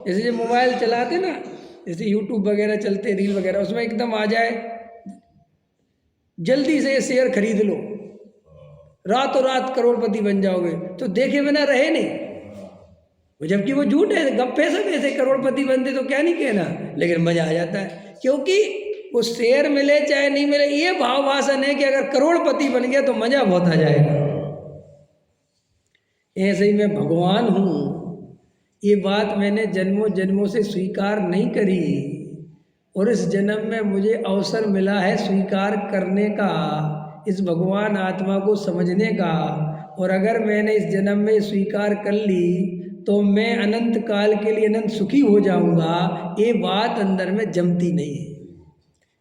जैसे जो मोबाइल चलाते ना, जैसे यूट्यूब वगैरह चलते, रील वगैरह, उसमें एकदम आ जाए जल्दी से शेयर खरीद लो, रातों रात करोड़पति बन जाओगे, तो देखे बिना रहे नहीं। जबकि वो झूठ है, गप्पे सब ऐसे करोड़पति बनते तो क्या नहीं कहना, लेकिन मजा आ जाता है क्योंकि वो शेयर मिले चाहे नहीं मिले, ये भाव भाषण है कि अगर करोड़पति बन गया तो मजा बहुत आ जाएगा। ऐसे ही मैं भगवान हूँ, ये बात मैंने जन्मों जन्मों से स्वीकार नहीं करी, और इस जन्म में मुझे अवसर मिला है स्वीकार करने का, इस भगवान आत्मा को समझने का। और अगर मैंने इस जन्म में स्वीकार कर ली तो मैं अनंत काल के लिए अनंत सुखी हो जाऊंगा, ये बात अंदर में जमती नहीं है,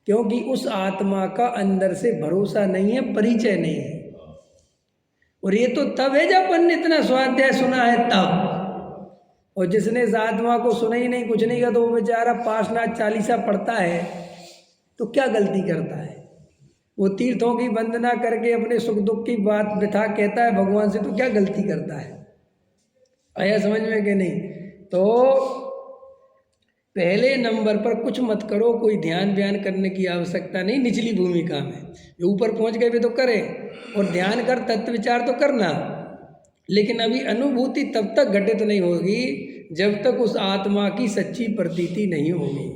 क्योंकि उस आत्मा का अंदर से भरोसा नहीं है, परिचय नहीं है। और ये तो तब है जब अपन ने इतना स्वाध्याय सुना है तब, और जिसने इस आत्मा को सुना ही नहीं, कुछ नहीं किया, तो वो बेचारा पार्श्वनाथ चालीसा पढ़ता है तो क्या गलती करता है, वो तीर्थों की वंदना करके अपने सुख दुख की बात बिठा कहता है भगवान से, तो क्या गलती करता है। आया समझ में कि नहीं। तो पहले नंबर पर कुछ मत करो, कोई ध्यान व्यान करने की आवश्यकता नहीं, निचली भूमिका में। जो ऊपर पहुंच गए भी तो करें, और ध्यान कर तत्व विचार तो करना, लेकिन अभी अनुभूति तब तक घटित नहीं होगी जब तक उस आत्मा की सच्ची प्रतीति नहीं होगी।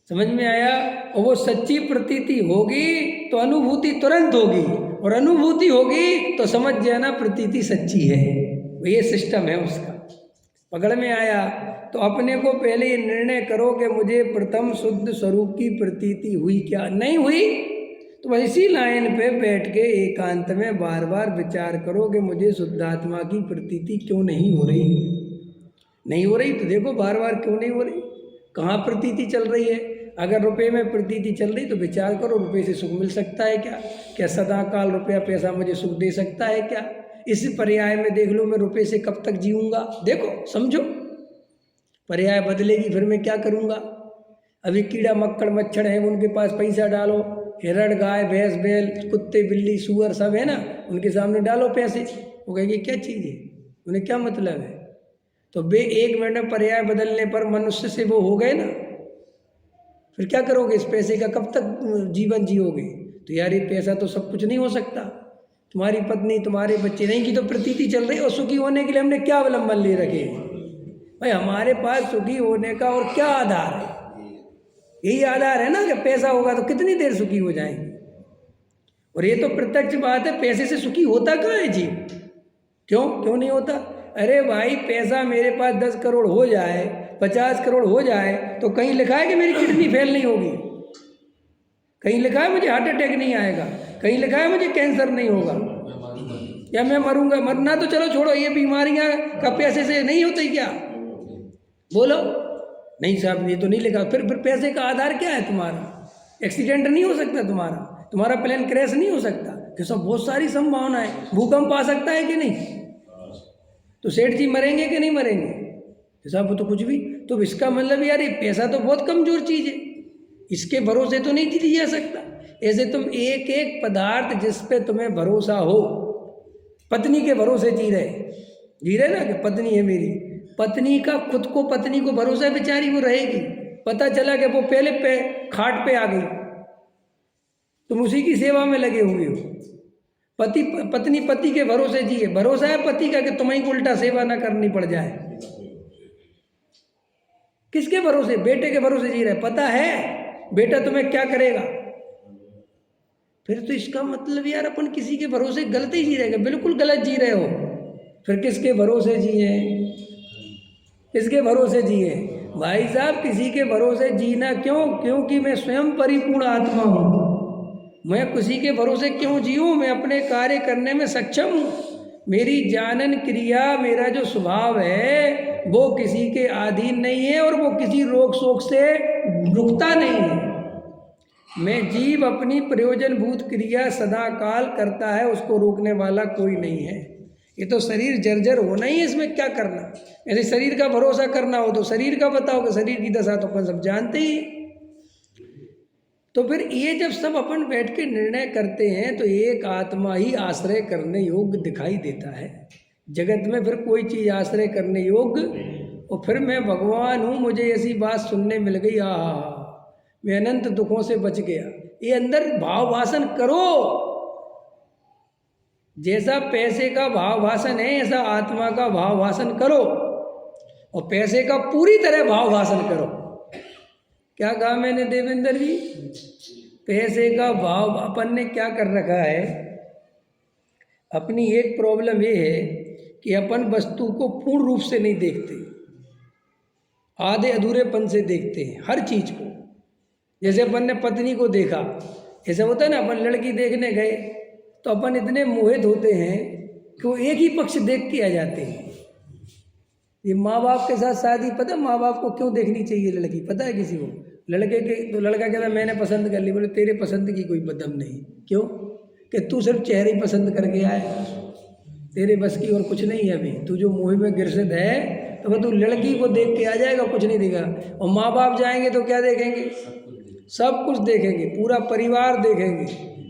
समझ में आया। और वो सच्ची प्रतीति होगी तो अनुभूति तुरंत होगी, और अनुभूति होगी तो समझ जाना प्रतीति सच्ची है। ये सिस्टम है उसका, पकड़ में आया। तो अपने को पहले ये निर्णय करो कि मुझे प्रथम शुद्ध स्वरूप की प्रतीति हुई क्या, नहीं हुई तो बस इसी लाइन पे बैठ के एकांत में बार बार विचार करो कि मुझे शुद्धात्मा की प्रतीति क्यों नहीं हो रही। नहीं हो रही तो देखो बार बार क्यों नहीं हो रही, कहाँ प्रतीति चल रही है। अगर रुपए में प्रतीति चल रही तो विचार करो, रुपए से सुख मिल सकता है क्या, क्या सदा काल रुपया पैसा मुझे सुख दे सकता है क्या। इस पर्याय में देख लो मैं रुपए से कब तक जीऊँगा, देखो समझो, पर्याय बदलेगी फिर मैं क्या करूँगा। अभी कीड़ा मक्कड़ मच्छर है, उनके पास पैसा डालो, हिरण गाय भैंस बैल कुत्ते बिल्ली सूअर सब है ना, उनके सामने डालो पैसे, वो कहेंगे क्या चीज़ है, उन्हें क्या मतलब है। तो बे 1 मिनट में पर्याय बदलने पर मनुष्य से वो हो गए ना, फिर क्या करोगे, इस पैसे का कब तक जीवन जियोगे। तो यार ये पैसा तो सब कुछ नहीं हो सकता, तुम्हारी पत्नी तुम्हारे बच्चे नहीं की तो प्रतीति चल रही, और सुखी होने के लिए हमने क्या अवलंबन ले रखे भाई, हमारे पास सुखी होने का और क्या आधार है। यही आधार है ना कि पैसा होगा तो कितनी देर सुखी हो जाएंगे। और ये तो प्रत्यक्ष बात है, पैसे से सुखी होता कहाँ है जीव, क्यों नहीं होता। अरे भाई पैसा मेरे पास 10 करोड़ हो जाए, 50 करोड़ हो जाए, तो कहीं लिखा है कि मेरी किडनी फेल नहीं होगी, कहीं लिखा है मुझे हार्ट अटैक नहीं आएगा, कहीं लिखा है मुझे कैंसर नहीं होगा, या मैं मरूंगा। मरना तो चलो छोड़ो, ये बीमारियां का पैसे से नहीं होती क्या, बोलो। नहीं साहब ये तो नहीं लिखा, फिर पैसे का आधार क्या है तुम्हारा। एक्सीडेंट नहीं हो सकता तुम्हारा प्लेन क्रैश नहीं हो सकता, तो सब बहुत सारी संभावनाएं, भूकंप आ सकता है कि नहीं, तो सेठ जी मरेंगे कि नहीं मरेंगे, तो साहब वो तो कुछ भी। तो इसका मतलब यार ये पैसा तो बहुत कमजोर चीज़ है, इसके भरोसे तो नहीं जी जा सकता। ऐसे तुम एक एक पदार्थ जिस पे तुम्हें भरोसा हो, पत्नी के भरोसे जी रहे ना कि पत्नी है मेरी, पत्नी का खुद को पत्नी को भरोसा बेचारी वो रहेगी, पता चला कि वो पहले खाट पे आ गई, तुम उसी की सेवा में लगे हुए हो। पत्नी पति के भरोसे जी है, भरोसा है पति का कि तुम्हें को उल्टा सेवा ना करनी पड़ जाए। किसके भरोसे, बेटे के भरोसे जी रहे, पता है बेटा तुम्हें क्या करेगा। फिर तो इसका मतलब यार अपन किसी के भरोसे गलत ही जी रहे, बिल्कुल गलत जी रहे हो। फिर किसके भरोसे जिए, किसके भरोसे जिए भाई साहब, किसी के भरोसे जीना क्यों, क्योंकि मैं स्वयं परिपूर्ण आत्मा हूँ, मैं किसी के भरोसे क्यों जीऊँ, मैं अपने कार्य करने में सक्षम हूँ। मेरी जानन क्रिया, मेरा जो स्वभाव है वो किसी के अधीन नहीं है, और वो किसी रोक शोक से रुकता नहीं है। मैं जीव अपनी प्रयोजनभूत क्रिया सदा काल करता है, उसको रोकने वाला कोई नहीं है। ये तो शरीर जर्जर होना ही है, इसमें क्या करना। यदि शरीर का भरोसा करना हो तो शरीर का बताओ, कि शरीर की दशा तो अपन सब जानते ही। तो फिर ये जब सब अपन बैठ के निर्णय करते हैं तो एक आत्मा ही आश्रय करने योग्य दिखाई देता है। जगत में फिर कोई चीज़ आश्रय करने योग्य और फिर मैं भगवान हूँ, मुझे ऐसी बात सुनने मिल गई, मैं अनंत दुखों से बच गया। ये अंदर भाव भाषण करो। जैसा पैसे का भाव भाषण है, ऐसा आत्मा का भाव भाषण करो, और पैसे का पूरी तरह भाव भाषण करो। क्या कहा मैंने देवेंद्र जी? पैसे का भाव अपन ने क्या कर रखा है? अपनी एक प्रॉब्लम ये है कि अपन वस्तु को पूर्ण रूप से नहीं देखते, आधे अधूरेपन से देखते हैं हर चीज को। जैसे अपन ने पत्नी को देखा, ऐसा होता है ना, अपन लड़की देखने गए तो अपन इतने मोहित होते हैं कि वो एक ही पक्ष देख के आ जाते हैं। ये माँ बाप के साथ शादी, पता है माँ बाप को क्यों देखनी चाहिए लड़की? पता है किसी को? लड़के के तो लड़का कहता मैंने पसंद कर ली, बोले तेरे पसंद की कोई दम नहीं। क्यों? कि तू सिर्फ चेहरे ही पसंद करके आए, तेरे बस की और कुछ नहीं है। अभी तू जो मोह में गिरसित है तो वह तू लड़की को देख के आ जाएगा, कुछ नहीं देगा। और माँ बाप जाएंगे तो क्या देखेंगे? सब कुछ देखेंगे, पूरा परिवार देखेंगे,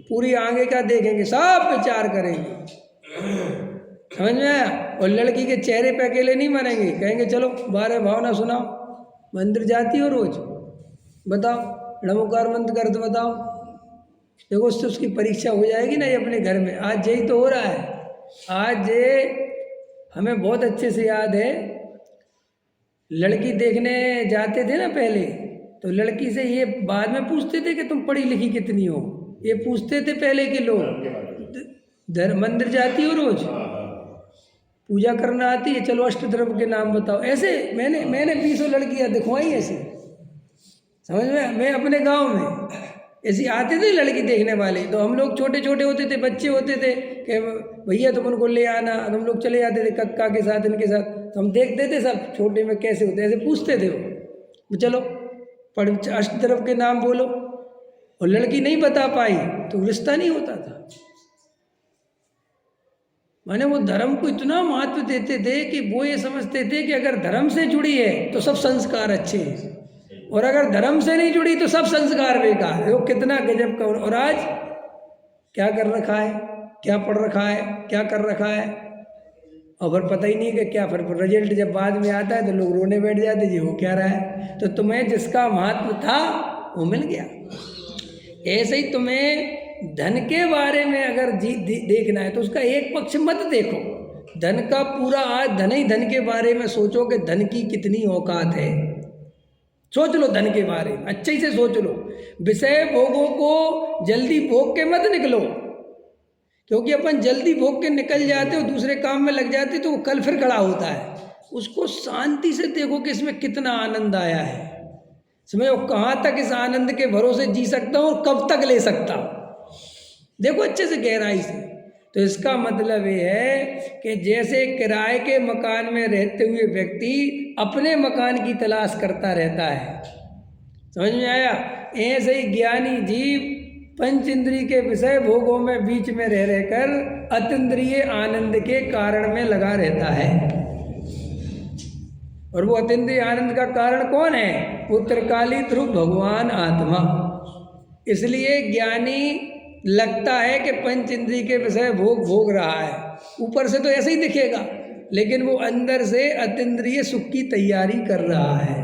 पूरी आगे का देखेंगे, सब विचार करेंगे। समझ में आया? और लड़की के चेहरे पे अकेले नहीं मरेंगे, कहेंगे चलो 12 भावना सुनाओ। मंदिर जाती हो रोज? बताओ, नमोकार मंत्र कर तो बताओ। देखो उससे उसकी परीक्षा हो जाएगी ना ये अपने घर में। आज यही तो हो रहा है। आज हमें बहुत अच्छे से याद है, लड़की देखने जाते थे ना पहले, तो लड़की से ये बाद में पूछते थे कि तुम पढ़ी लिखी कितनी हो, ये पूछते थे पहले के लोग। मंदिर जाती हो रोज? पूजा करना आती है? चलो अष्टद्रव्य के नाम बताओ। ऐसे मैंने 20 लड़कियां दिखवाई ऐसे, समझ में? मैं अपने गांव में ऐसे आते थे लड़की देखने वाले, तो हम लोग छोटे छोटे होते थे, बच्चे होते थे कि भैया तुम उनको ले आना, हम लोग चले जाते थे कक्का के साथ, इनके साथ, तो हम देखते थे सब छोटे में कैसे होते, ऐसे पूछते थे वो। चलो पढ़ अष्टद्रव्य के नाम बोलो, और लड़की नहीं बता पाई तो रिश्ता नहीं होता था। माने वो धर्म को इतना महत्व देते थे कि वो ये समझते थे कि अगर धर्म से जुड़ी है तो सब संस्कार अच्छे हैं, और अगर धर्म से नहीं जुड़ी तो सब संस्कार बेकार है। वो कितना गजब का। और आज क्या कर रखा है, क्या पढ़ रखा है, क्या कर रखा है, और फिर पता ही नहीं कि क्या। फिर रिजल्ट जब बाद में आता है तो लोग रोने बैठ जाते जी हो क्या रहा है। तो तुम्हें जिसका महत्व था वो मिल गया। ऐसे ही तुम्हें धन के बारे में अगर देखना है तो उसका एक पक्ष मत देखो, धन का पूरा। आज धन ही धन के बारे में सोचो कि धन की कितनी औकात है। सोच लो धन के बारे में, अच्छे से सोच लो। विषय भोगों को जल्दी भोग के मत निकलो, क्योंकि अपन जल्दी भोग के निकल जाते हो, दूसरे काम में लग जाते तो वो कल फिर खड़ा होता है। उसको शांति से देखो कि इसमें कितना आनंद आया है, समझो कहाँ तक इस आनंद के भरोसे जी सकता हूँ और कब तक ले सकता हूँ। देखो अच्छे से गहराई से। तो इसका मतलब ये है कि जैसे किराए के मकान में रहते हुए व्यक्ति अपने मकान की तलाश करता रहता है, समझ में आया? ऐसे ही ज्ञानी जीव पंच इंद्रिय के विषय भोगों में बीच में रह रहकर अतीन्द्रिय आनंद के कारण में लगा रहता है। और वो अतीन्द्रिय आनंद का कारण कौन है? वो त्रिकाली ध्रुव भगवान आत्मा। इसलिए ज्ञानी लगता है कि पंच इंद्रिय के विषय भोग रहा है, ऊपर से तो ऐसे ही दिखेगा, लेकिन वो अंदर से अतीन्द्रिय सुख की तैयारी कर रहा है।